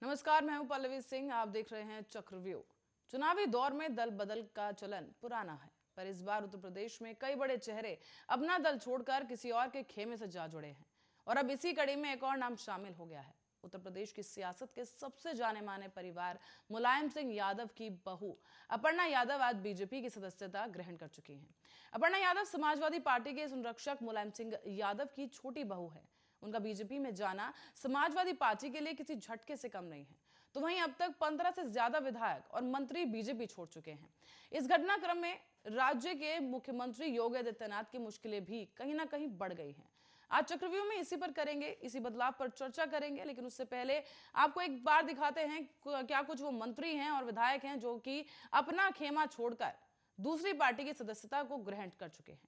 नमस्कार, मैं हूं पल्लवी सिंह। आप देख रहे हैं चक्रव्यूह। चुनावी दौर में दल बदल का चलन पुराना है, पर इस बार उत्तर प्रदेश में कई बड़े चेहरे अपना दल छोड़कर किसी और के खेमे से जा जुड़े हैं और अब इसी कड़ी में एक और नाम शामिल हो गया है। उत्तर प्रदेश की सियासत के सबसे जाने माने परिवार मुलायम सिंह यादव की बहू अपर्णा यादव आज बीजेपी की सदस्यता ग्रहण कर चुकी हैं। अपर्णा यादव समाजवादी पार्टी के संरक्षक मुलायम सिंह यादव की छोटी बहू है। उनका बीजेपी में जाना समाजवादी पार्टी के लिए किसी झटके से कम नहीं है। तो वहीं अब तक 15 से ज्यादा विधायक और मंत्री बीजेपी छोड़ चुके हैं। इस घटनाक्रम में राज्य के मुख्यमंत्री योगी आदित्यनाथ की मुश्किलें भी कहीं ना कहीं बढ़ गई हैं। आज चक्रव्यूह में इसी पर करेंगे, इसी बदलाव पर चर्चा करेंगे, लेकिन उससे पहले आपको एक बार दिखाते हैं क्या कुछ वो मंत्री हैं और विधायक हैं जो कि अपना खेमा छोड़कर दूसरी पार्टी की सदस्यता को ग्रहण कर चुके हैं।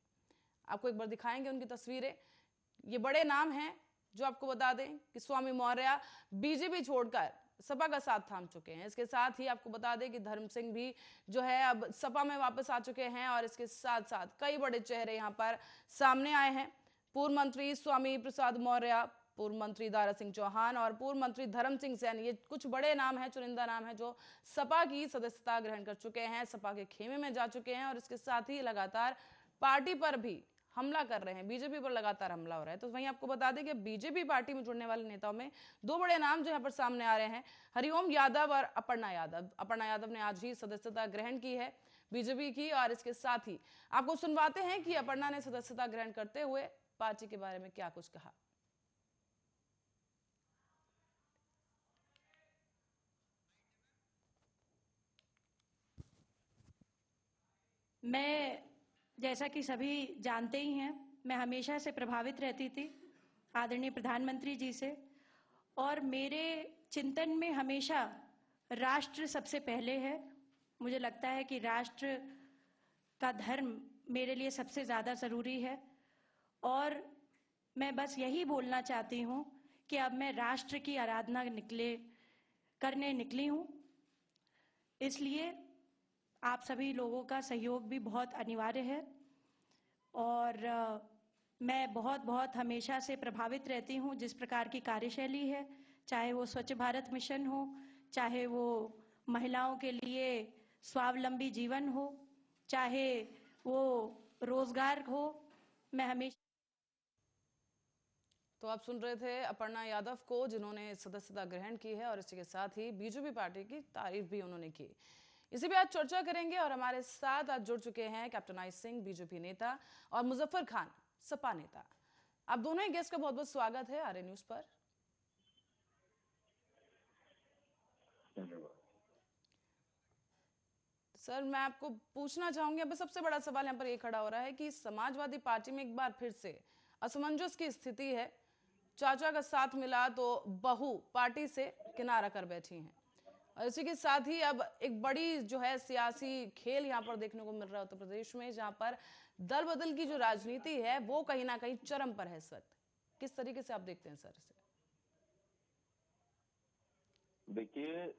आपको एक बार दिखाएंगे उनकी तस्वीरें। ये बड़े नाम हैं जो आपको बता दें कि स्वामी मौर्य बीजेपी छोड़कर सपा का साथ थाम चुके हैं। इसके साथ ही आपको बता दें कि धर्म सिंह भी जो है अब सपा में वापस आ चुके हैं और इसके साथ साथ कई बड़े चेहरे यहां पर सामने आए हैं। पूर्व मंत्री स्वामी प्रसाद मौर्य, पूर्व मंत्री दारा सिंह चौहान और पूर्व मंत्री धर्म सिंह सैन, ये कुछ बड़े नाम हैं, चुनिंदा नाम हैं जो सपा की सदस्यता ग्रहण कर चुके हैं, सपा के खेमे में जा चुके हैं और इसके साथ ही लगातार पार्टी पर भी हमला कर रहे हैं। बीजेपी पर लगातार हमला हो रहा है। तो वहीं आपको बता दें कि बीजेपी पार्टी में जुड़ने वाले नेताओं में दो बड़े नाम जो यहाँ पर सामने आ रहे हैं, हरिओम यादव और अपर्णा यादव। अपर्णा यादव ने आज ही सदस्यता ग्रहण की है बीजेपी की और इसके साथ ही आपको सुनवाते हैं कि अपर्णा ने सदस्यता ग्रहण करते हुए पार्टी के बारे में क्या कुछ कहा। मैं जैसा कि सभी जानते ही हैं, मैं हमेशा से प्रभावित रहती थी आदरणीय प्रधानमंत्री जी से और मेरे चिंतन में हमेशा राष्ट्र सबसे पहले है। मुझे लगता है कि राष्ट्र का धर्म मेरे लिए सबसे ज़्यादा ज़रूरी है और मैं बस यही बोलना चाहती हूँ कि अब मैं राष्ट्र की आराधना करने निकली हूँ। इसलिए आप सभी लोगों का सहयोग भी बहुत अनिवार्य है और मैं बहुत हमेशा से प्रभावित रहती हूँ जिस प्रकार की कार्यशैली है, चाहे वो स्वच्छ भारत मिशन हो, चाहे वो महिलाओं के लिए स्वावलंबी जीवन हो, चाहे वो रोजगार हो। मैं हमेशा तो आप सुन रहे थे अपर्णा यादव को, जिन्होंने सदस्यता ग्रहण की है और इसी के साथ ही बीजेपी पार्टी की तारीफ भी उन्होंने की। इसी पे आज चर्चा करेंगे और हमारे साथ आज जुड़ चुके हैं कैप्टन आई सिंह बीजेपी नेता और मुजफ्फर खान सपा नेता। आप दोनों ही गेस्ट का बहुत बहुत स्वागत है आर्य न्यूज पर। सर, मैं आपको पूछना चाहूंगी, अब सबसे बड़ा सवाल यहाँ पर यह खड़ा हो रहा है कि समाजवादी पार्टी में एक बार फिर से असमंजस की स्थिति है। चाचा का साथ मिला तो बहू पार्टी से किनारा कर बैठी हैं और इसी के साथ ही अब एक बड़ी जो है सियासी खेल यहाँ पर देखने को मिल रहा है उत्तर प्रदेश में, जहां पर दल बदल की जो राजनीति है वो कहीं ना कहीं चरम पर है इस वक्त। किस तरीके से आप देखते हैं सर इसे? देखिए,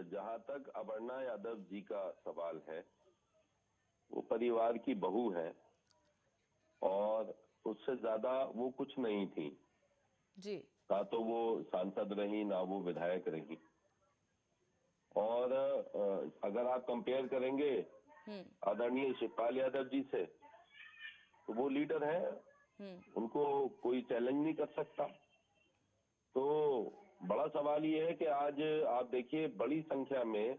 जहां तक अपर्णा यादव जी का सवाल है, वो परिवार की बहू है और उससे ज्यादा वो कुछ नहीं थी जी। ना तो वो सांसद रही ना वो विधायक रही। और अगर आप कंपेयर करेंगे आदरणीय शिवपाल यादव जी से, तो वो लीडर है, उनको कोई चैलेंज नहीं कर सकता। तो बड़ा सवाल ये है कि आज आप देखिए बड़ी संख्या में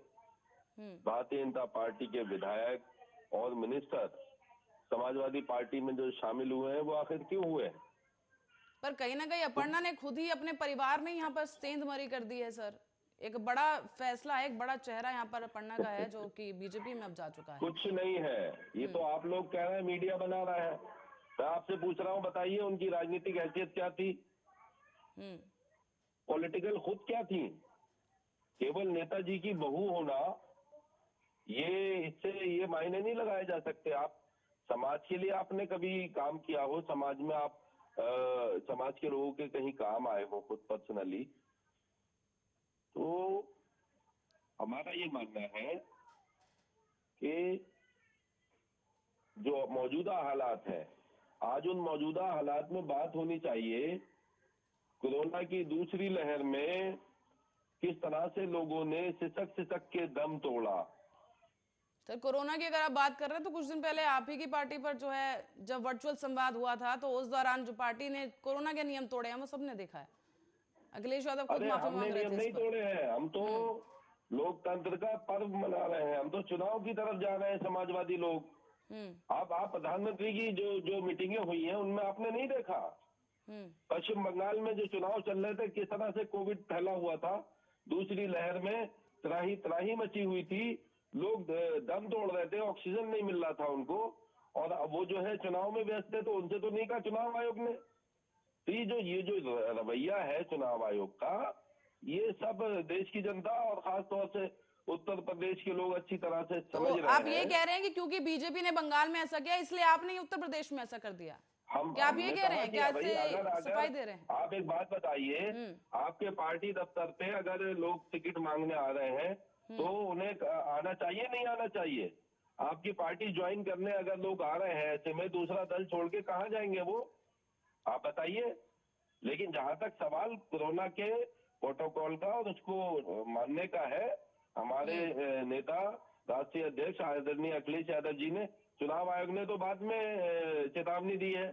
भारतीय जनता पार्टी के विधायक और मिनिस्टर समाजवादी पार्टी में जो शामिल हुए हैं, वो आखिर क्यों हुए हैं? पर कहीं ना कहीं अपर्णा ने खुद ही अपने परिवार में यहाँ पर सेंधमारी कर दी है सर। एक बड़ा फैसला है, एक बड़ा चेहरा यहाँ पर अपर्णा का है जो कि बीजेपी में अब जा चुका है। कुछ नहीं है, ये तो आप लोग कह रहे हैं, मीडिया बना रहा है। मैं आपसे पूछ रहा हूँ, बताइए उनकी राजनीतिक हैसियत क्या थी, पॉलिटिकल खुद क्या थी? केवल नेताजी की बहू होना, ये इससे ये मायने नहीं लगाए जा सकते। आप समाज के लिए आपने कभी काम किया हो, समाज में आप समाज के लोगों के कहीं काम आए हो खुद पर्सनली, तो हमारा ये मानना है कि जो मौजूदा हालात है, आज उन मौजूदा हालात में बात होनी चाहिए। कोरोना की दूसरी लहर में किस तरह से लोगों ने सिसक सिसक के दम तोड़ा। सर, कोरोना की अगर आप बात कर रहे हैं तो कुछ दिन पहले आप ही की पार्टी पर जो है जब वर्चुअल संवाद हुआ था तो उस दौरान जो पार्टी ने कोरोना के नियम तोड़े हैं वो सबने देखा है। अखिलेश यादव खुद अरे माफी हमने मांग रहे नियम थे इस नहीं पर। तोड़े हैं, हम तो लोकतंत्र का पर्व मना रहे हैं, हम तो चुनाव की तरफ जा रहे हैं समाजवादी लोग। आप प्रधानमंत्री की जो जो मीटिंगें हुई हैं उनमें आपने नहीं देखा पश्चिम बंगाल में जो चुनाव चल रहे थे किस तरह से कोविड फैला हुआ था, दूसरी लहर में त्राही त्राही मची हुई थी, लोग दम तोड़ रहे थे, ऑक्सीजन नहीं मिल रहा था उनको, और वो जो है चुनाव में व्यस्त थे तो उनसे तो नहीं कहा चुनाव आयोग ने। तो ये जो रवैया है चुनाव आयोग का, ये सब देश की जनता और खास तौर से उत्तर प्रदेश के लोग अच्छी तरह से तो समझ रहे आप ये हैं। कह रहे हैं कि क्योंकि बीजेपी ने बंगाल में ऐसा किया इसलिए आपने उत्तर प्रदेश में ऐसा कर दिया? क्या आप ये हमने कह रहे कहा हैं? कि क्या भाई इससे सफाई दे रहे हैं? आप एक बात बताइए, आपके पार्टी दफ्तर पे अगर लोग टिकट मांगने आ रहे हैं तो उन्हें आना चाहिए नहीं आना चाहिए? आपकी पार्टी ज्वाइन करने अगर लोग आ रहे हैं ऐसे में दूसरा दल छोड़ के कहाँ जाएंगे वो, आप बताइए। लेकिन जहां तक सवाल कोरोना के प्रोटोकॉल का और उसको मानने का है, हमारे नेता राष्ट्रीय अध्यक्ष आदरणीय अखिलेश यादव जी ने, चुनाव आयोग ने तो बाद में चेतावनी दी है,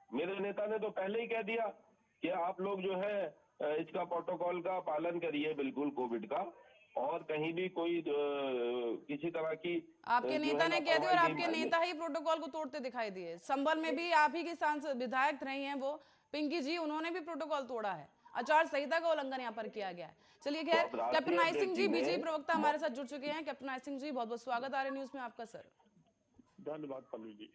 मेरे नेता ने तो पहले ही कह दिया कि आप लोग जो है इसका प्रोटोकॉल का पालन करिए बिल्कुल कोविड का, और कहीं भी कोई किसी तरह की आपके जो नेता है ने कह दिया और लापरवाही नहीं आपके मानिए। नेता ही प्रोटोकॉल को तोड़ते दिखाई दिए। संभल में भी आप ही की सांसद विधायक रही हैं वो पिंकी जी, उन्होंने भी प्रोटोकॉल तोड़ा है, आचार संहिता का उल्लंघन यहाँ पर किया गया है। चलिए तो खैर, अब राष्ट्रीय कैप्टन आई सिंह अध्यक्ष जी जी ने बीजेपी प्रवक्ता हमारे साथ जुड़ चुके हैं। कैप्टन आई सिंह जी, बहुत बहुत स्वागत आर्य न्यूज में आपका। सर, धन्यवाद पल्लवी जी।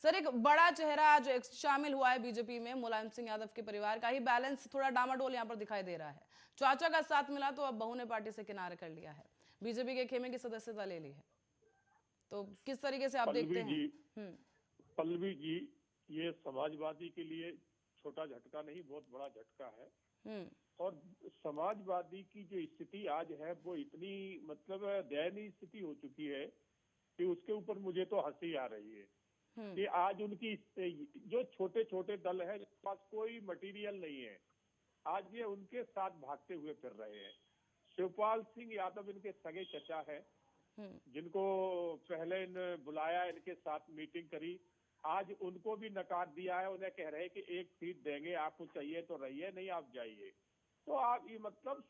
सर, एक बड़ा चेहरा आज शामिल हुआ है बीजेपी में, मुलायम सिंह यादव के परिवार का ही बैलेंस थोड़ा डामाडोल यहाँ पर दिखाई दे रहा है। चाचा का साथ मिला तो अब बहू ने पार्टी से किनारे कर लिया है, बीजेपी के खेमे की सदस्यता ले ली है। तो किस तरीके से आप देखते हैं? पल्लवी जी, ये समाजवादी के लिए छोटा झटका नहीं, बहुत बड़ा झटका है। और समाजवादी की जो स्थिति आज है वो इतनी मतलब दयनीय स्थिति हो चुकी है कि उसके ऊपर मुझे तो हंसी आ रही है कि आज उनकी जो छोटे छोटे दल है जिसके पास कोई मटेरियल नहीं है, आज ये उनके साथ भागते हुए फिर रहे हैं। शिवपाल सिंह यादव इनके सगे चचा है, जिनको पहले बुलाया, इनके साथ मीटिंग करी, आज उनको भी नकार दिया है। उन्हें कह रहे हैं कि एक सीट देंगे, आपको चाहिए तो रहिए, नहीं आप जाइए। तो आप ये मतलब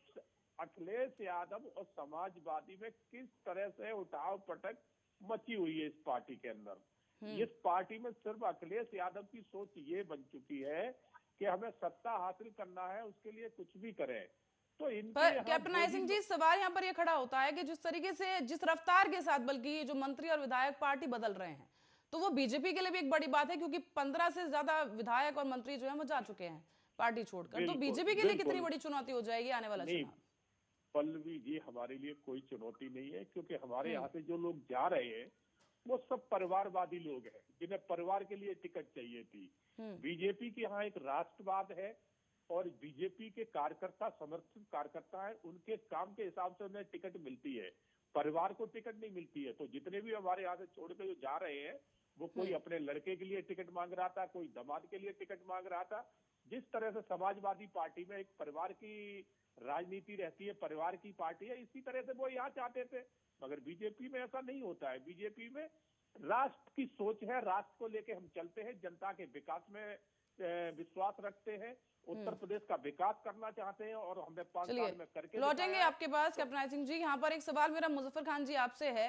अखिलेश यादव और समाजवादी में किस तरह से उठाव पटक मची हुई है इस पार्टी के अंदर। इस पार्टी में सिर्फ अखिलेश यादव की सोच ये बन चुकी है कि हमें सत्ता हासिल करना है, उसके लिए कुछ भी करें। तो पर कैप्टन आई सिंह जी, सवाल यहाँ पर ये खड़ा होता है कि जिस तरीके से, जिस रफ्तार के साथ बल्कि जो मंत्री और विधायक पार्टी बदल रहे हैं, तो वो बीजेपी के लिए भी एक बड़ी बात है, क्योंकि 15 से ज्यादा विधायक और मंत्री जो है वो जा चुके हैं पार्टी छोड़कर। तो बीजेपी के लिए कितनी बड़ी चुनौती हो जाएगी आने वाला चुनाव? पल्लवी जी, हमारे लिए कोई चुनौती नहीं है, क्योंकि हमारे यहाँ से जो लोग जा रहे हैं वो सब परिवारवादी लोग हैं, जिन्हें परिवार के लिए टिकट चाहिए थी। बीजेपी के यहाँ एक राष्ट्रवाद है और बीजेपी के कार्यकर्ता समर्थित कार्यकर्ता है, उनके काम के हिसाब से उन्हें टिकट मिलती है, परिवार को टिकट नहीं मिलती है। तो जितने भी हमारे यहाँ से छोड़ के जो जा रहे हैं वो कोई अपने लड़के के लिए टिकट मांग रहा था, कोई दामाद के लिए टिकट मांग रहा था। जिस तरह से समाजवादी पार्टी में एक परिवार की राजनीति रहती है, परिवार की पार्टी है, इसी तरह से वो यहाँ चाहते थे। मगर बीजेपी में ऐसा नहीं होता है। बीजेपी में राष्ट्र की सोच है, राष्ट्र को लेके हम चलते हैं, जनता के विकास में विश्वास रखते हैं, उत्तर प्रदेश का विकास करना चाहते हैं और हमने 5 साल में करके लौटेंगे आपके पास कैप्टन सिंह जी। यहाँ पर एक सवाल मेरा मुजफ्फर खान जी आपसे है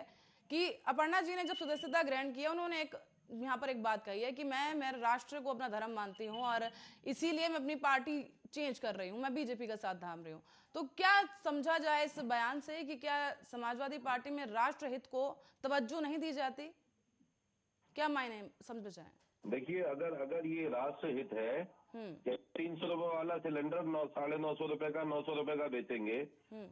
कि अपर्णा जी ने जब सदस्यता ग्रहण किया, उन्होंने एक यहाँ पर एक बात कही है कि मैं मेरे राष्ट्र को अपना धर्म मानती हूँ और इसीलिए मैं अपनी पार्टी चेंज कर रही हूँ, मैं बीजेपी का साथ थाम रही हूँ। तो क्या समझा जाए इस बयान से कि क्या समाजवादी पार्टी में राष्ट्र हित को तवज्जो नहीं दी जाती? क्या मायने समझ जाए? देखिए, अगर ये राष्ट्र हित है कि 300 रुपए वाला सिलेंडर 950 रुपए का 900 रुपए का बेचेंगे,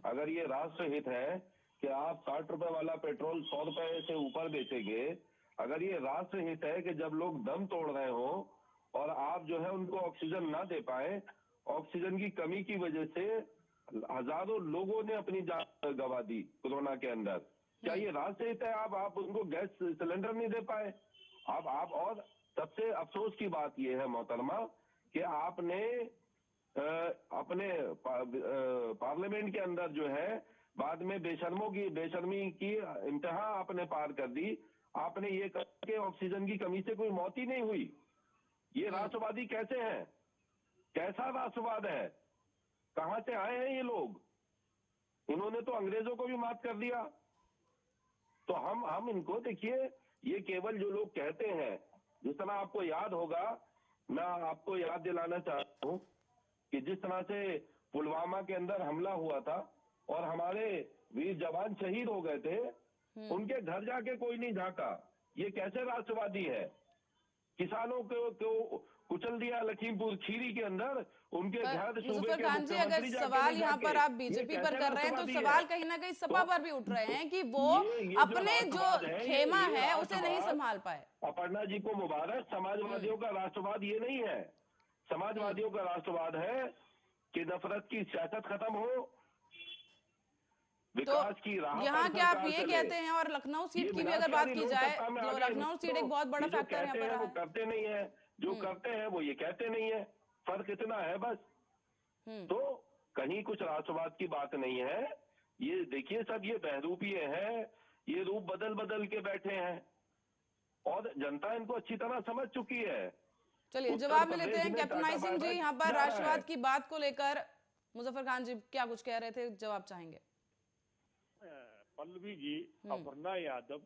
अगर ये राष्ट्र हित है कि आप 60 रुपए वाला पेट्रोल 100 रुपए से ऊपर बेचेंगे, अगर ये राष्ट्र हित है कि जब लोग दम तोड़ रहे हो और आप जो है उनको ऑक्सीजन ना दे पाए, ऑक्सीजन की कमी की वजह से हजारों लोगों ने अपनी जान गंवा दी कोरोना के अंदर, क्या ये राष्ट्र हित है? आप उनको गैस सिलेंडर नहीं दे पाए। आप और सबसे अफसोस की बात यह है मोहतरमा कि आपने अपने पार्लियामेंट के अंदर जो है बाद में बेशर्मी की इंतहा आपने पार कर दी। आपने ये कहा कि ऑक्सीजन की कमी से कोई मौत ही नहीं हुई। ये राष्ट्रवादी कैसे हैं? कैसा राष्ट्रवाद है? कहां से आए हैं ये लोग? इन्होंने तो अंग्रेजों को भी मात कर दिया। तो हम इनको देखिए, ये केवल जो लोग कहते हैं, जिस तरह आपको याद होगा, मैं आपको याद दिलाना चाहता हूं कि जिस तरह से पुलवामा के अंदर हमला हुआ था और हमारे वीर जवान शहीद हो गए थे, उनके घर जाके कोई नहीं झांका। ये कैसे राष्ट्रवादी है? किसानों को कुचल दिया लखीमपुर खीरी के अंदर, उनके घर सूबे के खान जी, अगर सवाल यहाँ पर आप बीजेपी पर कर रहे हैं तो सवाल कहीं ना कहीं सपा पर भी उठ रहे हैं कि वो अपने जो खेमा है उसे नहीं संभाल पाए। अपर्णा जी को मुबारक। समाजवादियों का राष्ट्रवाद ये नहीं है। समाजवादियों का राष्ट्रवाद है कि नफरत की सियासत खत्म हो, विकास की राह यहाँ क्या आप ये कहते हैं? और लखनऊ सीट की भी अगर बात की जाए तो लखनऊ सीट एक बहुत बड़ा फैक्टर यहाँ पर रहा है। करते नहीं है, जो करते हैं वो ये कहते नहीं है। फर्क इतना है बस। तो कहीं कुछ राष्ट्रवाद की बात नहीं है। ये देखिए सब ये बहरूपीय हैं, ये रूप बदल बदल के बैठे हैं और जनता इनको अच्छी तरह समझ चुकी है। चलिए जवाब लेते हैं। कैप्टन आई सिंह जी, यहाँ पर राष्ट्रवाद की बात को लेकर मुजफ्फर खान जी क्या कुछ कह रहे थे, जवाब चाहेंगे? पल्लवी जी, अपर्णा यादव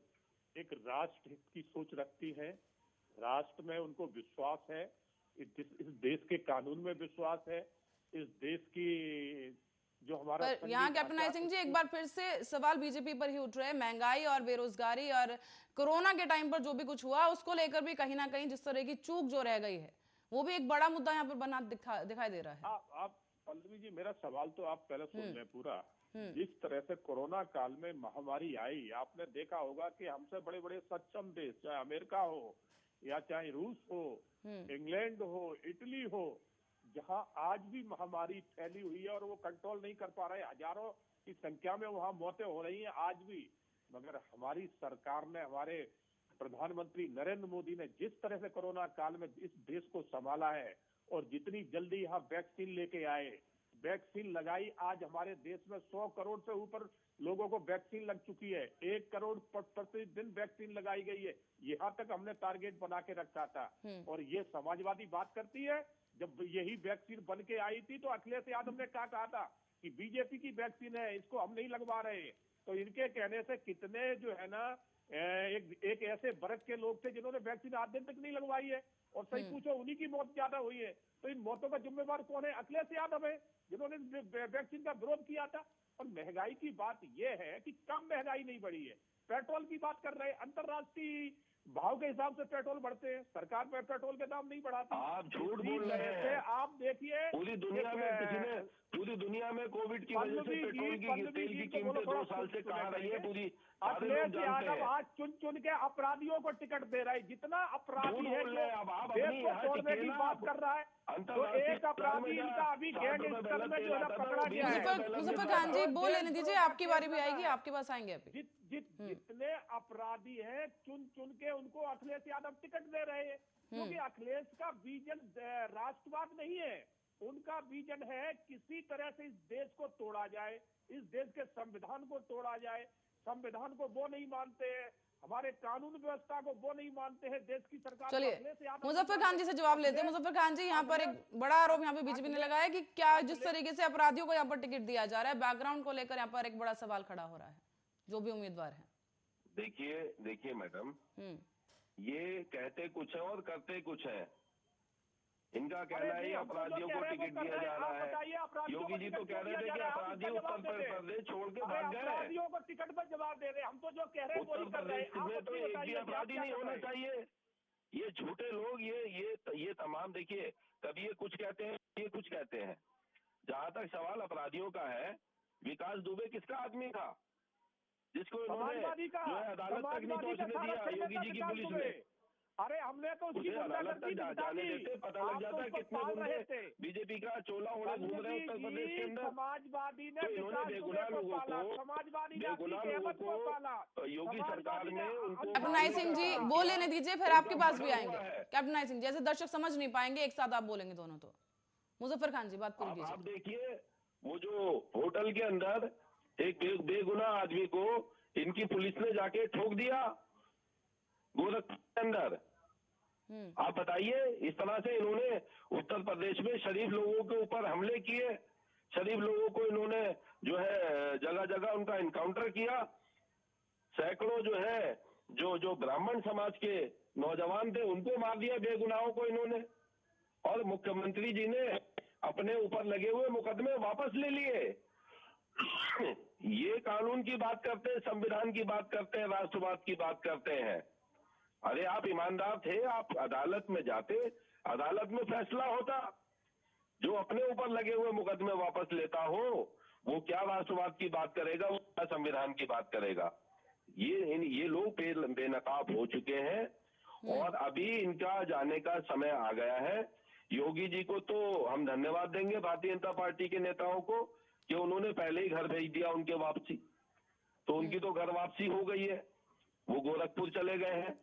एक राष्ट्र हित की सोच रखती है। राष्ट्र में उनको विश्वास है, इस देश के कानून में विश्वास है, इस देश की जो हमारा। पर यहाँ कैप्टन आई सिंह जी एक बार फिर से सवाल बीजेपी पर ही उठ रहे हैं। महंगाई और बेरोजगारी और कोरोना के टाइम पर जो भी कुछ हुआ उसको लेकर भी कहीं ना कहीं जिस तरह की चूक जो रह गई है वो भी एक बड़ा मुद्दा यहाँ पर बना दिखाई दे रहा है। आप पल्लवी जी, मेरा सवाल तो आप पहले सुन लें पूरा। जिस तरह से कोरोना काल में महामारी आई, आपने देखा होगा कि हमसे बड़े बड़े सक्षम देश, चाहे अमेरिका हो या चाहे रूस हो, इंग्लैंड हो, इटली हो, जहां आज भी महामारी फैली हुई है और वो कंट्रोल नहीं कर पा रहे, हजारों की संख्या में वहां मौतें हो रही हैं आज भी। मगर हमारी सरकार ने, हमारे प्रधानमंत्री नरेंद्र मोदी ने जिस तरह से कोरोना काल में इस देश को संभाला है और जितनी जल्दी यहाँ वैक्सीन लेके आए, वैक्सीन लगाई, आज हमारे देश में 100 करोड़ से ऊपर लोगों को वैक्सीन लग चुकी है। 1 करोड़ प्रतिदिन वैक्सीन लगाई गई है। यहाँ तक हमने टारगेट बना के रखा था। और ये समाजवादी बात करती है। जब यही वैक्सीन बन के आई थी तो अखिलेश यादव ने क्या कहा था कि बीजेपी की वैक्सीन है, इसको हम नहीं लगवा रहे। तो इनके कहने से कितने जो है ना, एक ऐसे वर्ग के लोग थे जिन्होंने वैक्सीन आज दिन तक नहीं लगवाई है और सही पूछो उन्हीं की मौत ज्यादा हुई है। तो इन मौतों का जिम्मेवार कौन है? अखिलेश यादव है, जिन्होंने वैक्सीन का विरोध किया था। और महंगाई की बात यह है कि कम महंगाई नहीं बढ़ी है। पेट्रोल की बात कर रहे हैं, अंतरराष्ट्रीय भाव के हिसाब से पेट्रोल बढ़ते हैं, सरकार में पेट्रोल के दाम नहीं बढ़ाती। आप झूठ बोल रहे हैं। आप देखिए पूरी दुनिया में कोविड की वजह से पेट्रोल की, तेल की कीमतें 2 साल से कहाँ रही है पूरी। अखिलेश यादव आज चुन के अपराधियों को टिकट दे रहा है। जितना अपराधी है देश को तोड़ने की बात कर रहा है, तो एक अपराधी इनका अभी गैंग स्तर में जो है पकड़ा गया है। मुजफ्फर खान जी बोल लेने दीजिए, आपकी बारी भी आएगी, आपके पास आएंगे अभी। जितने अपराधी हैं चुन के उनको अखिलेश यादव टिकट दे रहे हैं, क्योंकि अखिलेश का विजन राष्ट्रवाद नहीं है। उनका विजन है किसी तरह से इस देश को तोड़ा जाए, इस देश के संविधान को तोड़ा जाए। संविधान को वो नहीं मानते हैं, हमारे कानून व्यवस्था को वो नहीं मानते हैं, देश की सरकार। चलिए मुजफ्फर खान जी से जवाब लेते हैं। मुजफ्फर खान जी, यहाँ पर एक बड़ा आरोप यहाँ पे बीजेपी ने लगाया कि क्या जिस तरीके से अपराधियों को यहाँ पर टिकट दिया जा रहा है, बैकग्राउंड को लेकर यहाँ पर एक बड़ा सवाल खड़ा हो रहा है जो भी उम्मीदवार है। देखिए मैडम, ये कहते कुछ है और करते कुछ है। इनका कहना है अपराधियों को टिकट दिया जा रहा है। योगी जी तो कह रहे थे कि अपराधी उत्तर प्रदेश छोड़ के भाग गए। अपराधियों को टिकट पर जवाब दे रहे, हम तो जो कह रहे हैं वही कर रहे हैं। उत्तर प्रदेश में तो एक भी अपराधी नहीं होना चाहिए। ये झूठे लोग, ये तमाम, देखिए कभी ये कुछ कहते हैं, ये कुछ कहते हैं। जहां तक सवाल अपराधियों का है, विकास दुबे किसका आदमी था जिसको इन्होंने जो है अदालत तक नहीं पहुंचने दिया योगी जी की पुलिस ने? अरे हमने तो उसकी अदालत तक जाने देते, पता लग जाता कितने गुंडे बीजेपी का चोला ओढ़े घूम रहे हैं उत्तर प्रदेश के अंदर। समाजवादी ने इन्होंने बेगुनाह लोगों को योगी सरकार में उनको। कैप्टन आई सिंह जी बोल लेने दीजिए, फिर आपके पास भी आएंगे। कैप्टन आई सिंह, जैसे दर्शक समझ नहीं पाएंगे, एक साथ आप बोलेंगे दोनों तो। मुजफ्फर खान जी बात पूरी आप कीजिए। देखिए, वो जो होटल के अंदर एक बेगुनाह आदमी को इनकी पुलिस ने जाके ठोक दिया गोरखपुर के अंदर। आप बताइए, इस तरह से इन्होंने उत्तर प्रदेश में शरीफ लोगों के ऊपर हमले किए, शरीफ लोगों को इन्होंने जो है जगह जगह उनका इनकाउंटर किया। सैकड़ों जो है जो जो ब्राह्मण समाज के नौजवान थे उनको मार दिया बेगुनाहों को इन्होंने। और मुख्यमंत्री जी ने अपने ऊपर लगे हुए मुकदमे वापस ले लिए। ये कानून की बात करते हैं, संविधान की बात करते हैं, राष्ट्रवाद की बात करते हैं। अरे आप ईमानदार थे, आप अदालत में जाते, अदालत में फैसला होता। जो अपने ऊपर लगे हुए मुकदमे वापस लेता हो वो क्या राष्ट्रवाद की बात करेगा, वो क्या संविधान की बात करेगा। ये लोग बेनकाब हो चुके हैं और अभी इनका जाने का समय आ गया है। योगी जी को तो हम धन्यवाद देंगे, भारतीय जनता पार्टी के नेताओं को, कि उन्होंने पहले ही घर भेज दिया उनके वापसी। तो उनकी तो घर वापसी हो गई है, वो गोरखपुर चले गए हैं,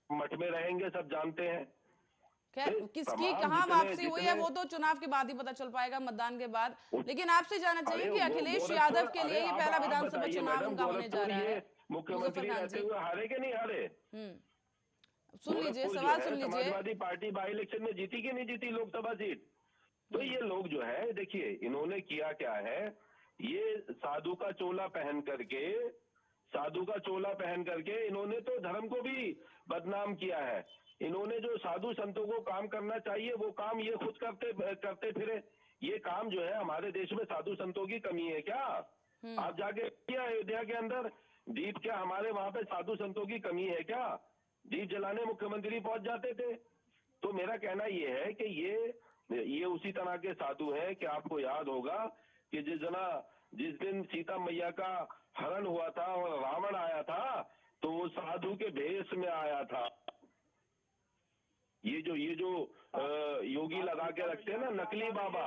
मठ में रहेंगे, सब जानते हैं। खैर किसकी कहाँ वापसी हुई है वो तो चुनाव के बाद ही पता चल पाएगा, मतदान के बाद। लेकिन आपसे जानना चाहिए कि अखिलेश यादव के लिए ये पहला विधानसभा चुनाव उनका होने जा रहा है। मुख्यमंत्री रहते हुए हारे के नहीं हारे? सुन लीजिए, सवाल सुन लीजिए। समाजवादी पार्टी बाई इलेक्शन में जीती कि नहीं जीती लोकसभा सीट? तो ये लोग जो है, देखिए इन्होंने किया क्या है, ये साधु का चोला पहन करके इन्होंने तो धर्म को भी बदनाम किया है। इन्होंने जो साधु संतों को काम करना चाहिए वो काम ये खुद करते फिरे। ये काम जो है, हमारे देश में साधु संतों की कमी है क्या? आप जाके अयोध्या के अंदर दीप, क्या हमारे वहां पे साधु संतों की कमी है क्या? दीप जलाने मुख्यमंत्री पहुंच जाते थे। तो मेरा कहना ये है कि ये उसी तरह के साधु हैं कि आपको याद होगा कि जिस दिन सीता मैया का हरण हुआ था और रावण आया था तो वो साधु के भेष में आया था। ये जो योगी लगा के रखते हैं ना, नकली बाबा।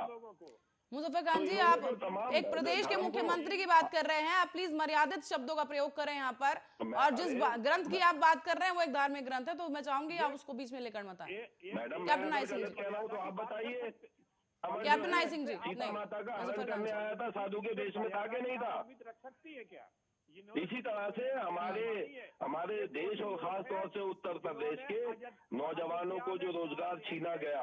मुजफ्फर खान जी, आप एक प्रदेश के मुख्यमंत्री की बात कर रहे हैं, आप प्लीज मर्यादित शब्दों का प्रयोग करें यहाँ पर। और जिस ग्रंथ की आप बात कर रहे हैं वो एक धार्मिक ग्रंथ है, तो मैं चाहूंगी आप उसको बीच में लेकर मत आए। कैप्टन आई सिंह जी कह रहा हूँ तो आप बताइए। कैप्टन आई सिंह जी, सीता माता का हरण करने आया था, साधु के भेष में था कि नहीं था? रख सकती है क्या? इसी तरह से हमारे देश और खास तौर से उत्तर प्रदेश के नौजवानों को जो रोजगार छीना गया,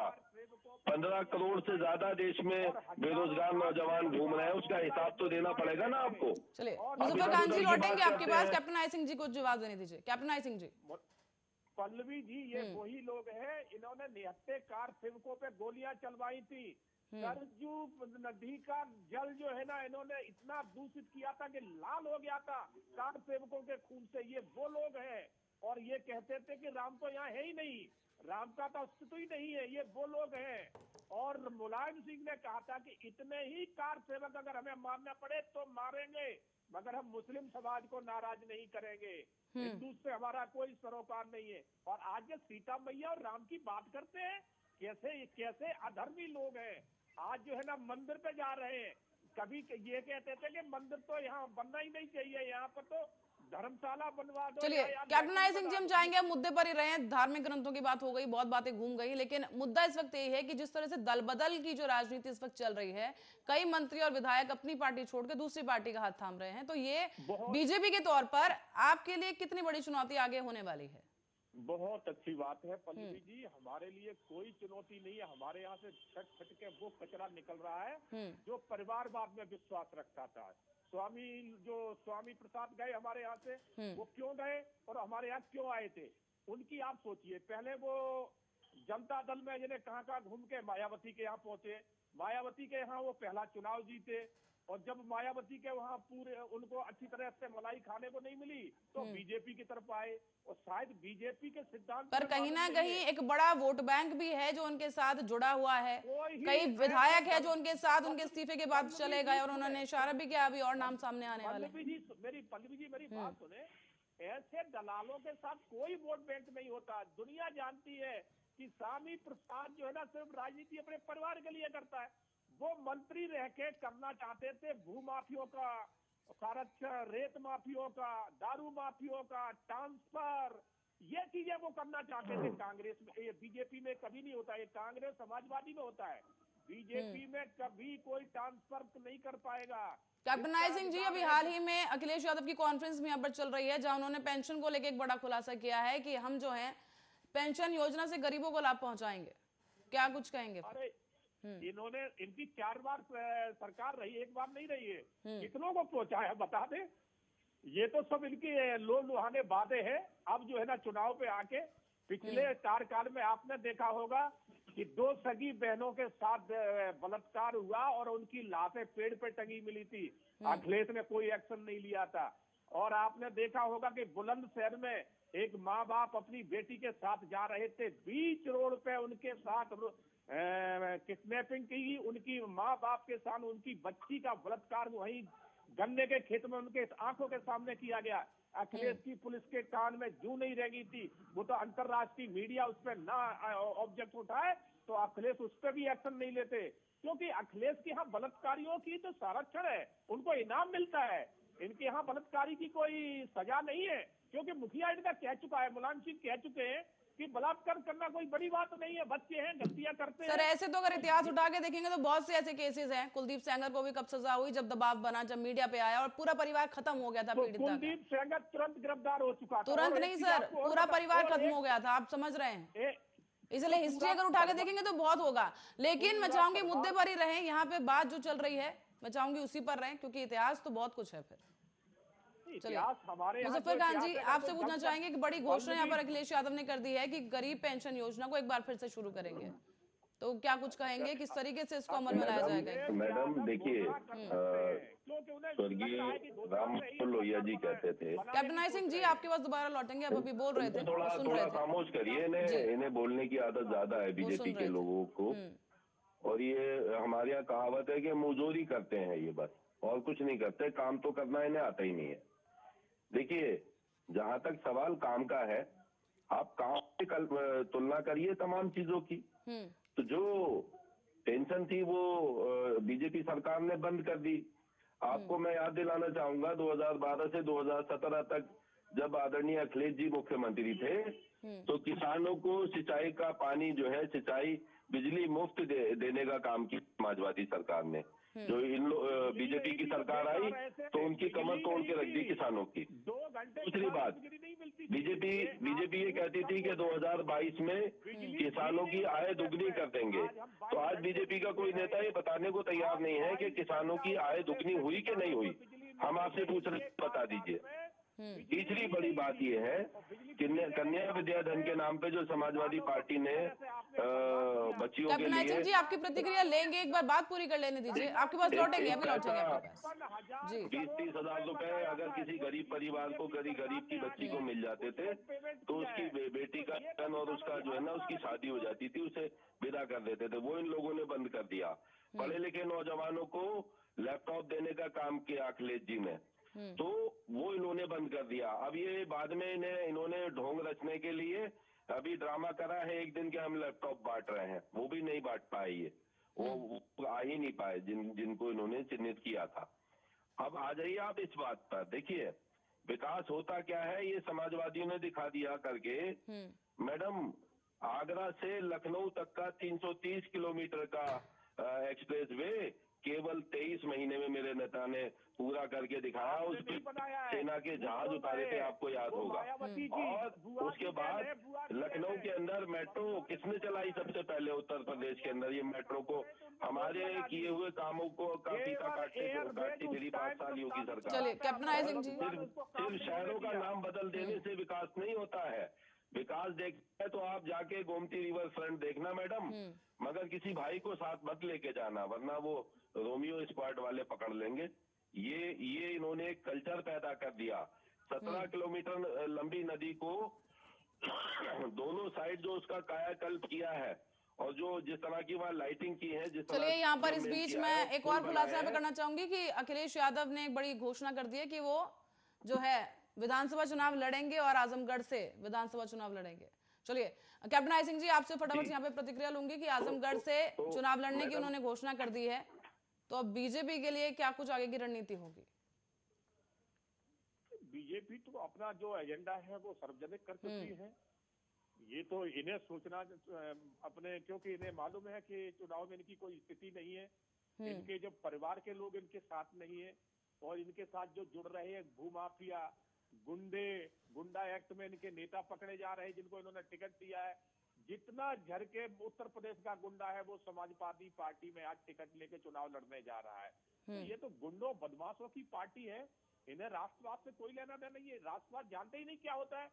15 करोड़ से ज्यादा देश में बेरोजगार नौजवान घूम रहे हैं, उसका हिसाब तो देना पड़ेगा ना आपको। चलिए मुजफ्फर खान जी लौटेंगे आपके पास, कैप्टन आई सिंह जी को जवाब देने दीजिए। Captain I Singh ji. पल्लवी जी, ये वही लोग हैं, इन्होंने निहत्ते कार सेवकों पे गोलियां चलवाई थी। सरजू नदी का जल जो है ना, इन्होंने इतना दूषित किया था कि लाल हो गया था कार सेवकों के खून से। ये वो लोग हैं, और ये कहते थे कि राम तो यहाँ है ही नहीं, राम का तो अस्तित्व ही नहीं है। ये वो लोग हैं। और मुलायम सिंह ने कहा था कि इतने ही कार सेवक अगर हमें मारना पड़े तो मारेंगे, मगर हम मुस्लिम समाज को नाराज नहीं करेंगे। हिंदू से हमारा कोई सरोकार नहीं है। और आज ये सीता मैया और राम की बात करते हैं, कैसे अधर्मी लोग हैं। आज जो है ना मंदिर पे जा रहे हैं, कभी ये कहते थे कि मंदिर तो यहाँ बनना ही नहीं चाहिए, यहाँ पर तो धर्मशाला बनवा दो। चलिए कैप्टन आई सिंह जी, हम चाहेंगे हम मुद्दे पर ही रहे। धार्मिक ग्रंथों की बात हो गई, बहुत बातें घूम गई, लेकिन मुद्दा इस वक्त यही है कि जिस तरह से दल बदल की जो राजनीति इस वक्त चल रही है, कई मंत्री और विधायक अपनी पार्टी छोड़कर दूसरी पार्टी का हाथ थाम रहे हैं, तो ये बीजेपी के तौर पर आपके लिए कितनी बड़ी चुनौती आगे होने वाली है? बहुत अच्छी बात है पल्लवी जी, हमारे लिए कोई चुनौती नहीं है। हमारे यहाँ से छट के वो कचरा निकल रहा है जो परिवारवाद में विश्वास रखता था। स्वामी प्रसाद गए हमारे यहाँ से, वो क्यों गए और हमारे यहाँ क्यों आए थे, उनकी आप सोचिए। पहले वो जनता दल में जिन्हें कहाँ घूम के मायावती के यहाँ पहुंचे, मायावती के यहाँ वो पहला चुनाव जीते, और जब मायावती के वहाँ पूरे उनको अच्छी तरह से मलाई खाने को नहीं मिली तो बीजेपी की तरफ आए, और शायद बीजेपी के सिद्धांत पर कहीं ना कहीं एक बड़ा वोट बैंक भी है जो उनके साथ जुड़ा हुआ है। कई विधायक है जो उनके साथ उनके इस्तीफे के बाद चले गए, और उन्होंने इशारा भी किया अभी और नाम सामने आने वाले। पल्लवी जी मेरी बात सुने, ऐसे दलालों के साथ कोई वोट बैंक नहीं होता। दुनिया जानती है कि स्वामी प्रसाद जो है ना सिर्फ राजनीति अपने परिवार के लिए करता है। वो मंत्री रह के करना चाहते थे भूमाफियों का संरक्षण, रेत माफियों का, दारू माफियों का ट्रांसफर, ये चीजें वो करना चाहते थे। कांग्रेस में, ये बीजेपी में कभी नहीं होता, ये कांग्रेस समाजवादी में होता है। बीजेपी में कभी कोई ट्रांसफर नहीं कर पाएगा। कैप्टन नायब सिंह जी, अभी हाल ही में अखिलेश यादव की कॉन्फ्रेंस भी यहाँ पर चल रही है, जहां उन्होंने पेंशन को लेकर एक बड़ा खुलासा किया है कि हम जो है पेंशन योजना से गरीबों को लाभ पहुंचाएंगे। क्या कुछ कहेंगे? अरे इन्होंने, इनकी 4 बार सरकार रही, एक बार नहीं रही है। कितनों को पहुंचा है बता दे। ये तो सब इनकी लो लुहाने बातें हैं। अब जो है ना, चुनाव पे आके पिछले कार्यकाल में आपने देखा होगा कि 2 सगी बहनों के साथ बलात्कार हुआ और उनकी लाशें पेड़ पे टंगी मिली थी। अखिलेश ने कोई एक्शन नहीं लिया था। और आपने देखा होगा कि बुलंदशहर में एक माँ बाप अपनी बेटी के साथ जा रहे थे, बीच रोड पे उनके साथ किडनैपिंग की, उनकी माँ बाप के साथ उनकी बच्ची का बलात्कार वहीं गन्ने के खेत में उनके आंखों के सामने किया गया। अखिलेश की पुलिस के कान में जू नहीं रह गई थी। वो तो अंतरराष्ट्रीय मीडिया उस पर ना ऑब्जेक्ट उठाए तो अखिलेश उस पर भी एक्शन नहीं लेते, क्योंकि अखिलेश के यहाँ बलात्कारियों की तो संरक्षण है, उनको इनाम मिलता है। इनके यहाँ बलात्कारी की कोई सजा नहीं है, क्योंकि मुखिया इनका कह चुका है, मुलायम सिंह कह चुके हैं कि बलात्कार करना कोई बड़ी बात नहीं है, बच्चे हैं, गलतियां करते हैं। सर, ऐसे तो अगर इतिहास उठा के देखेंगे तो बहुत से ऐसे केसेस हैं। कुलदीप सेंगर को भी कब सजा हुई? जब दबाव बना, जब मीडिया पे आया और पूरा परिवार खत्म हो गया था पीड़िता का। कुलदीप सेंगर तुरंत गिरफ्तार हो चुका था। तुरंत नहीं सर, पूरा परिवार खत्म हो गया था, आप समझ रहे हैं। इसलिए हिस्ट्री अगर उठा के देखेंगे तो बहुत होगा, लेकिन मैं चाहूंगी मुद्दे पर ही रहें। यहाँ पे बात जो चल रही है मैं चाहूंगी उसी पर रहें, क्योंकि इतिहास तो बहुत कुछ है। फिर मुजफ्फर खान जी, आपसे पूछना चाहेंगे कि बड़ी घोषणा यहाँ पर अखिलेश यादव ने कर दी है कि गरीब पेंशन योजना को एक बार फिर से शुरू करेंगे, तो क्या कुछ कहेंगे, किस तरीके से इसको अमल में लाया जाएगा? मैडम देखिए, स्वर्गीय राम लोहिया जी कहते थे। कैप्टन नायब सिंह जी, आपके पास दोबारा लौटेंगे, आप अभी बोल रहे थे, थोड़ा खामोश करिए। इन्हें बोलने की आदत ज्यादा है बीजेपी के लोगों को, और ये हमारे यहाँ कहावत है कि मुजोरी करते हैं ये, बस और कुछ नहीं करते। काम तो करना इन्हें आता ही नहीं है। देखिए, जहां तक सवाल काम का है, आप काम से तुलना करिए तमाम चीजों की। तो जो पेंशन थी वो बीजेपी सरकार ने बंद कर दी। आपको मैं याद दिलाना चाहूंगा 2012 से 2017 तक जब आदरणीय अखिलेश जी मुख्यमंत्री थे, तो किसानों को सिंचाई का पानी जो है, सिंचाई बिजली मुफ्त देने का काम किया समाजवादी सरकार ने। जो इन बीजेपी की सरकार आई तो उनकी कमर तोड़ के रख दी किसानों की। दूसरी बात, बीजेपी ये कहती थी कि 2022 में किसानों की आय दुगनी कर देंगे। तो आज बीजेपी का कोई नेता ये बताने को तैयार नहीं है कि किसानों की आय दुगनी हुई कि नहीं हुई। हम आपसे पूछ रहे, बता दीजिए। तीसरी बड़ी बात यह है कि कन्या विद्याधन के नाम पे जो समाजवादी पार्टी ने बच्चियों के लिए। जी, आपकी प्रतिक्रिया लेंगे, एक बार बात पूरी कर लेने दीजिए, आपके पास लौटेंगे, अभी लौटेंगे आपके पास। जी, 20-30 हजार रुपए अगर किसी गरीब परिवार को, गरीब की बच्ची को मिल जाते थे तो उसकी बेटी का जन्म और उसका जो है ना, उसकी शादी हो जाती थी, उसे विदा कर देते थे। वो इन लोगों ने बंद कर दिया। पढ़े लिखे नौजवानों को लैपटॉप देने का काम किया अखिलेश जी ने, तो वो इन्होंने बंद कर दिया। अब ये बाद में इन्होंने ढोंग रचने के लिए अभी ड्रामा करा है एक दिन के हम लैपटॉप बांट रहे हैं, वो भी नहीं बांट पाए। ये वो आ ही नहीं पाए जिनको इन्होंने चिन्हित किया था। अब आ जाइए आप इस बात पर, देखिए विकास होता क्या है ये समाजवादियों ने दिखा दिया करके। मैडम, आगरा से लखनऊ तक का 330 किलोमीटर का एक्सप्रेस वे केवल 23 महीने में मेरे नेता ने पूरा करके दिखाया। उस सेना के जहाज उतारे थे, आपको याद होगा। और उसके बाद लखनऊ के अंदर मेट्रो किसने चलाई सबसे पहले? उत्तर प्रदेश के अंदर ये मेट्रो को हमारे किए हुए कामों को का फीता काटती फिरी 5 साल योगी सरकार। चलिए कैप्टन नायब सिंह जी, सिर्फ शहरों का नाम बदल देने से विकास नहीं होता है। विकास देखना है तो आप जाके गोमती रिवर फ्रंट देखना मैडम, मगर किसी भाई को साथ मत लेके जाना, वरना वो रोमियो स्क्वाड वाले पकड़ लेंगे। ये इन्होंने एक कल्चर पैदा कर दिया। 17 किलोमीटर लंबी नदी को दोनों साइड जो उसका कायाकल्प किया है और जो जिस तरह की वहाँ लाइटिंग की है, जिस चलिए यहाँ पर इस बीच में एक और खुलासा करना चाहूंगी कि अखिलेश यादव ने एक बड़ी घोषणा कर दी है कि वो जो है विधानसभा चुनाव लड़ेंगे और आजमगढ़ से विधानसभा चुनाव लड़ेंगे। चलिए कैप्टन नायब सिंह जी, आपसे फटाफट यहाँ पे प्रतिक्रिया लूंगी कि आजमगढ़ से चुनाव लड़ने की उन्होंने घोषणा कर दी है, तो अब बीजेपी के लिए क्या कुछ आगे की रणनीति होगी? बीजेपी तो अपना जो एजेंडा है वो सार्वजनिक कर चुकी है। ये तो इन्हें सोचना अपने, क्योंकि इन्हें मालूम है कि चुनाव में इनकी कोई स्थिति नहीं है, इनके जो परिवार के लोग इनके साथ नहीं है, और इनके साथ जो जुड़ रहे हैं भूमाफिया, गुंडा एक्ट में इनके नेता पकड़े जा रहे हैं जिनको इन्होंने टिकट दिया है। जितना झरके उत्तर प्रदेश का गुंडा है वो समाजवादी पार्टी में आज टिकट लेके चुनाव लड़ने जा रहा है। तो ये तो गुंडों बदमाशों की पार्टी है, इन्हें राष्ट्रवाद से कोई लेना देना नहीं है। राष्ट्रवाद जानते ही नहीं क्या होता है,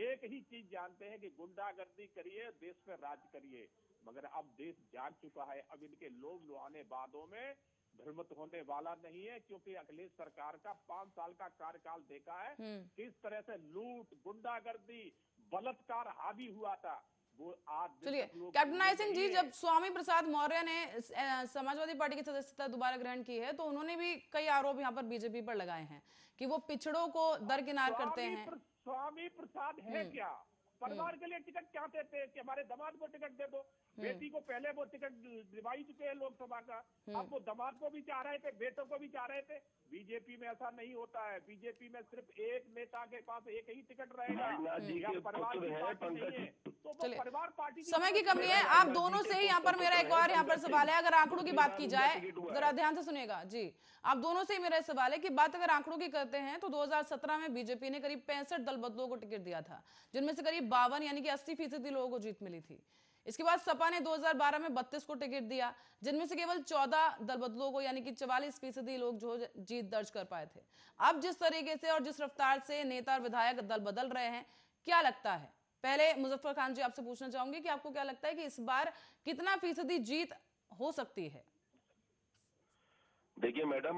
एक ही चीज जानते हैं कि गुंडागर्दी करिए, देश पे राज करिए। मगर अब देश जाग चुका है, अब इनके लोग लुहाने बातों में भ्रमित होने वाला नहीं है, क्योंकि अखिलेश सरकार का 5 साल का कार्यकाल देखा है किस तरह से लूट, गुंडागर्दी, बलात्कार हावी हुआ था। वो आज चलिए कैप्टन सिंह जी, जब स्वामी प्रसाद मौर्य ने समाजवादी पार्टी की सदस्यता दोबारा ग्रहण की है तो उन्होंने भी कई आरोप यहाँ पर बीजेपी पर लगाए हैं कि वो पिछड़ों को दरकिनार करते हैं। स्वामी प्रसाद है क्या? परिवार के लिए टिकट चाहते थे कि हमारे दामाद को टिकट दे दो, बेटी को पहले वो टिकट दिलवाई चुके हैं लोकसभा का, अब वो दामाद को भी चाह रहे थे, बेटों को भी चाह रहे थे। बीजेपी में ऐसा नहीं होता है, बीजेपी में सिर्फ एक नेता के पास एक ही टिकट रहेगा। परिवार की पार्टी नहीं है, तो वो परिवार पार्टी। समय की कमी है, आप दोनों से ही यहाँ पर मेरा एक और यहाँ पर सवाल है, अगर आंकड़ों की बात की जाए, जरा ध्यान से सुनिएगा जी, आप दोनों से ही मेरा सवाल है कि बात अगर आंकड़ों की करते हैं तो 2017 में बीजेपी ने करीब 65 दल बदलों को टिकट दिया था, जिनमें से करीब 52 यानी कि 80% लोगों को जीत मिली थी। इसके बाद सपा ने 2012 में 32 को टिकट दिया, जिनमें से केवल 14 दल बदलों को यानी कि 44% लोग जो जीत दर्ज कर पाए थे। अब जिस तरीके से और जिस रफ्तार से नेता और विधायक दल बदल रहे हैं, क्या लगता है, पहले मुजफ्फर खान जी आपसे पूछना चाहूंगी कि आपको क्या लगता है कि इस बार कितना फीसदी जीत हो सकती है? देखिए मैडम,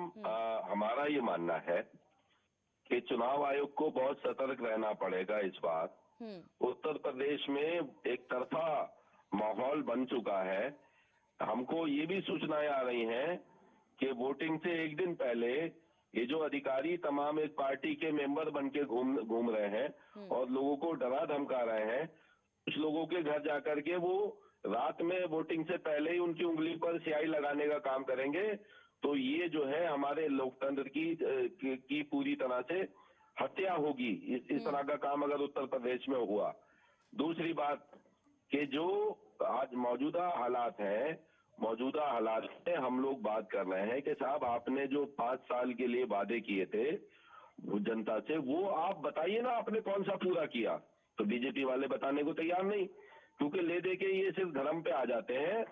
हमारा ये मानना है कि चुनाव आयोग को बहुत सतर्क रहना पड़ेगा इस बार। उत्तर प्रदेश में एक तरफा माहौल बन चुका है। हमको ये भी सूचनाएं आ रही हैं कि वोटिंग से एक दिन पहले ये जो अधिकारी तमाम एक पार्टी के मेंबर बन के घूम रहे हैं और लोगों को डरा धमका रहे हैं। कुछ लोगों के घर जाकर के वो रात में वोटिंग से पहले ही उनकी उंगली पर स्याही लगाने का काम करेंगे। तो ये जो है हमारे लोकतंत्र की पूरी तरह से हत्या होगी इस तरह का काम अगर उत्तर प्रदेश में हुआ। दूसरी बात कि जो आज मौजूदा हालात हैं, मौजूदा हालात में हम लोग बात कर रहे हैं कि साहब आपने जो 5 साल के लिए वादे किए थे जनता से, वो आप बताइए ना आपने कौन सा पूरा किया। तो बीजेपी वाले बताने को तैयार नहीं, क्योंकि ले दे के ये सिर्फ धर्म पे आ जाते हैं।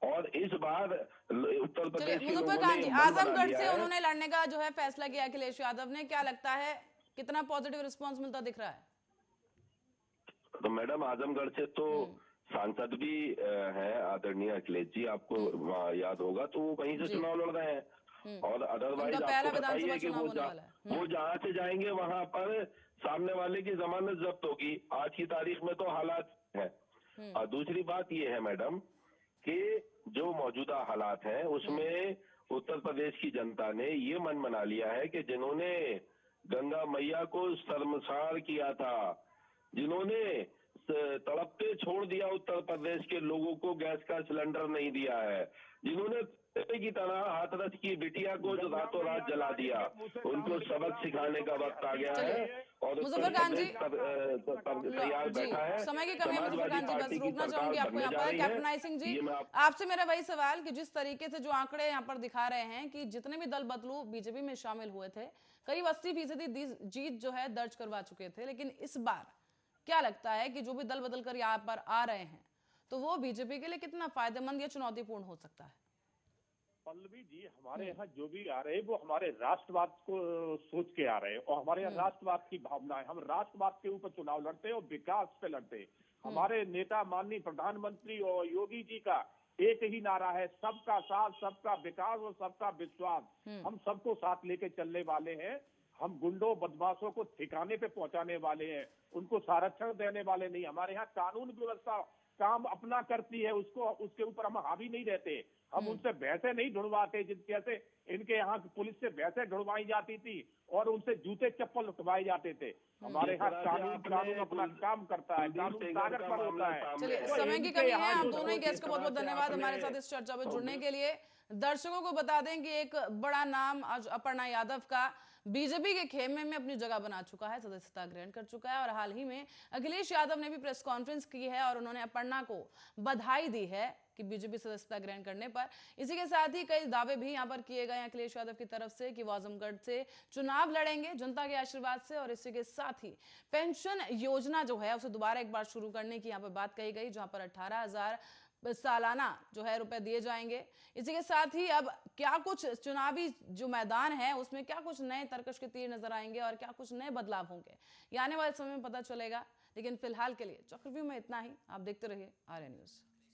और इस बार उत्तर प्रदेश के लोगों ने आजमगढ़ से उन्होंने लड़ने का जो है फैसला किया अखिलेश यादव ने, क्या लगता है कितना पॉजिटिव रिस्पांस मिलता दिख रहा है? तो मैडम आजमगढ़ से तो सांसद भी हैं आदरणीय अखिलेश जी, आपको याद होगा, तो वो वहीं से चुनाव लड़ रहे हैं। और अदरवाइज आपको बताइए कि वो जहां से जाएंगे वहां पर सामने वाले की जमानत जब्त होगी। आज की तारीख में तो हालात है। और दूसरी बात ये है मैडम कि जो मौजूदा हालात हैं उसमें उत्तर प्रदेश की जनता ने ये मन बना लिया है कि जिन्होंने गंगा मैया को शर्मसार किया था, जिन्होंने तड़पते छोड़ दिया उत्तर प्रदेश के लोगों को, गैस का सिलेंडर नहीं दिया है, जिन्होंने की तरह हाथरस की बिटिया को जो रातों रात जला दिया, उनको सबक सिखाने का वक्त आ गया है। और मुजफ्फर खान जी समय की कमी है, मुजफ्फर खान जी बस रोकना चाहूंगी आपको यहाँ पर। कैप्टन सिंह जी, आपसे मेरा वही सवाल कि जिस तरीके से जो आंकड़े यहाँ पर दिखा रहे हैं कि जितने भी दल बदलू बीजेपी में शामिल हुए थे, करीब 80% जीत जो है दर्ज करवा चुके थे, लेकिन इस बार क्या लगता है कि जो भी दल बदल कर यहाँ पर आ रहे हैं तो वो बीजेपी के लिए कितना फायदेमंद या चुनौतीपूर्ण हो सकता है? पल्लवी जी, हमारे यहाँ जो भी आ रहे हैं वो हमारे राष्ट्रवाद को सोच के आ रहे हैं और हमारे यहाँ राष्ट्रवाद की भावना है। हम राष्ट्रवाद के ऊपर चुनाव लड़ते हैं और विकास पे लड़ते हैं। हमारे नेता माननीय प्रधानमंत्री और योगी जी का एक ही नारा है, सबका साथ, सबका विकास और सबका विश्वास। हम सबको साथ लेके चलने वाले हैं। हम गुंडों बदमाशों को ठिकाने पे पहुंचाने वाले हैं, उनको संरक्षण देने वाले नहीं। हमारे यहाँ कानून व्यवस्था काम अपना करती है, उसके ऊपर हम हावी नहीं रहते। हम उनसे भैंसे नहीं ढूंढवाते जैसे इनके यहाँ पुलिस से भैंसे ढूंढवाई जाती थी और उनसे जूते चप्पल उठवाए जाते थे। हमारे यहाँ कानून अपना काम करता है, कानून कागज पर होता है। चलिए समय की कमी है, आप दोनों ही गेस्ट को बहुत बहुत धन्यवाद हमारे साथ इस चर्चा में जुड़ने के लिए। दर्शकों को बता दें कि एक बड़ा नाम आज अपर्णा यादव का बीजेपी के खेमे में अपनी जगह बना चुका है, सदस्यता ग्रहण कर चुका है। और हाल ही में अखिलेश यादव ने भी प्रेस कॉन्फ्रेंस की है और उन्होंने अपर्णा को बधाई दी है कि बीजेपी सदस्यता ग्रहण करने पर। इसी के साथ ही कई दावे भी यहां पर किए गए हैं अखिलेश यादव की तरफ से कि वो आजमगढ़ से चुनाव लड़ेंगे जनता के आशीर्वाद से। और इसी के साथ ही पेंशन योजना जो है उसे दोबारा एक बार शुरू करने की यहाँ पर बात कही गई, जहां पर 18,000 सालाना जो है रुपए दिए जाएंगे। इसी के साथ ही अब क्या कुछ चुनावी जो मैदान है उसमें क्या कुछ नए तरकश के तीर नजर आएंगे और क्या कुछ नए बदलाव होंगे, ये आने वाले समय में पता चलेगा। लेकिन फिलहाल के लिए चक्रव्यूह में इतना ही। आप देखते रहिए आर्या न्यूज।